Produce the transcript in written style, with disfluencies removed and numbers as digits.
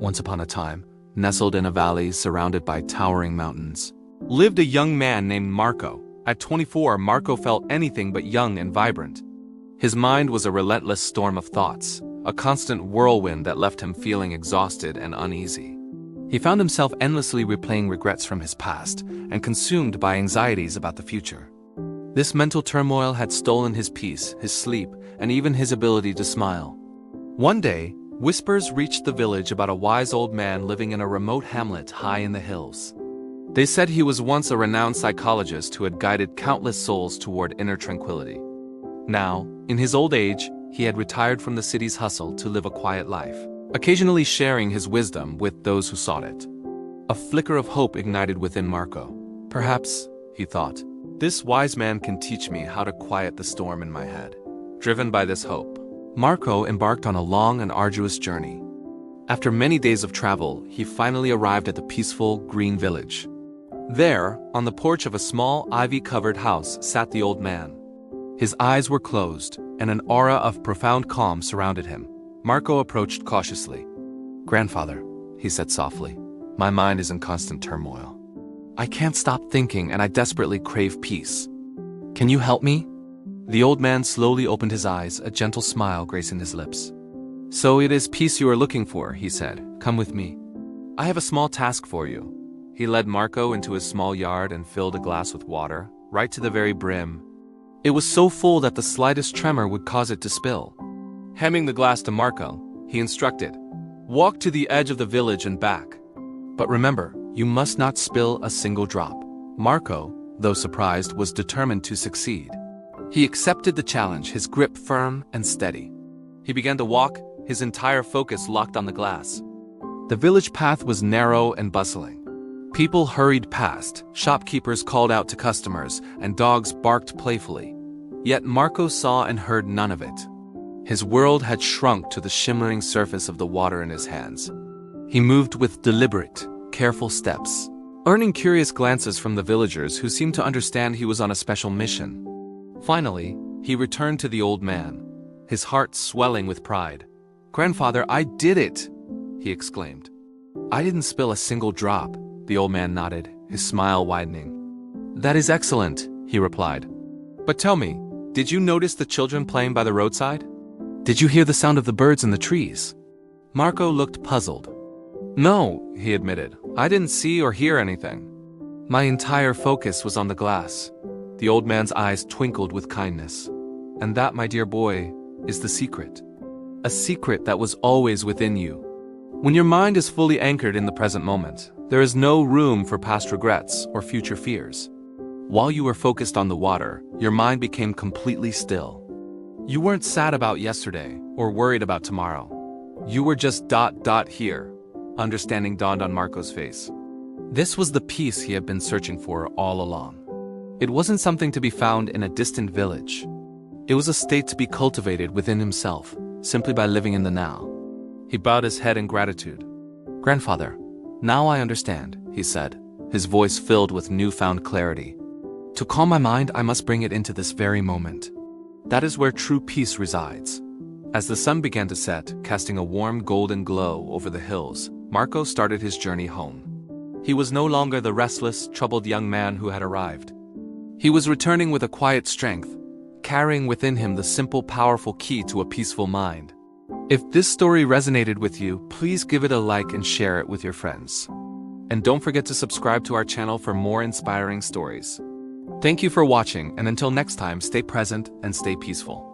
Once upon a time, nestled in a valley surrounded by towering mountains, lived a young man named Marco. At 24, Marco felt anything but young and vibrant. His mind was a relentless storm of thoughts, a constant whirlwind that left him feeling exhausted and uneasy. He found himself endlessly replaying regrets from his past and consumed by anxieties about the future. This mental turmoil had stolen his peace, his sleep, and even his ability to smile. One day, whispers reached the village about a wise old man living in a remote hamlet high in the hills. They said he was once a renowned psychologist who had guided countless souls toward inner tranquility. Now, in his old age, he had retired from the city's hustle to live a quiet life, occasionally sharing his wisdom with those who sought it. A flicker of hope ignited within Marco. Perhaps, he thought, this wise man can teach me how to quiet the storm in my head. Driven by this hope, Marco embarked on a long and arduous journey. After many days of travel, he finally arrived at the peaceful, green village. There, on the porch of a small, ivy-covered house, sat the old man. His eyes were closed, and an aura of profound calm surrounded him. Marco approached cautiously. "Grandfather," he said softly, "my mind is in constant turmoil. I can't stop thinking, and I desperately crave peace. Can you help me?" The old man slowly opened his eyes, a gentle smile gracing his lips. "So it is peace you are looking for," he said. "Come with me. I have a small task for you." He led Marco into his small yard and filled a glass with water, right to the very brim. It was so full that the slightest tremor would cause it to spill. Handing the glass to Marco, he instructed, "Walk to the edge of the village and back. But remember, you must not spill a single drop." Marco, though surprised, was determined to succeed. He accepted the challenge, his grip firm and steady. He began to walk, his entire focus locked on the glass. The village path was narrow and bustling. People hurried past, shopkeepers called out to customers, and dogs barked playfully. Yet Marco saw and heard none of it. His world had shrunk to the shimmering surface of the water in his hands. He moved with deliberate, careful steps, earning curious glances from the villagers who seemed to understand he was on a special mission. Finally, he returned to the old man, his heart swelling with pride. "Grandfather, I did it!" he exclaimed. "I didn't spill a single drop," the old man nodded, his smile widening. "That is excellent," he replied. "But tell me, did you notice the children playing by the roadside? Did you hear the sound of the birds in the trees?" Marco looked puzzled. "No," he admitted, "I didn't see or hear anything. My entire focus was on the glass." The old man's eyes twinkled with kindness. "And that, my dear boy, is the secret. A secret that was always within you. When your mind is fully anchored in the present moment, there is no room for past regrets or future fears. While you were focused on the water, your mind became completely still. You weren't sad about yesterday or worried about tomorrow. You were just here." Understanding dawned on Marco's face. This was the peace he had been searching for all along. It wasn't something to be found in a distant village. It was a state to be cultivated within himself, simply by living in the now. He bowed his head in gratitude. "Grandfather, now I understand," he said, his voice filled with newfound clarity. "To calm my mind, I must bring it into this very moment. That is where true peace resides." As the sun began to set, casting a warm golden glow over the hills, Marco started his journey home. He was no longer the restless, troubled young man who had arrived. He was returning with a quiet strength, carrying within him the simple, powerful key to a peaceful mind. If this story resonated with you, please give it a like and share it with your friends. And don't forget to subscribe to our channel for more inspiring stories. Thank you for watching, and until next time, stay present and stay peaceful.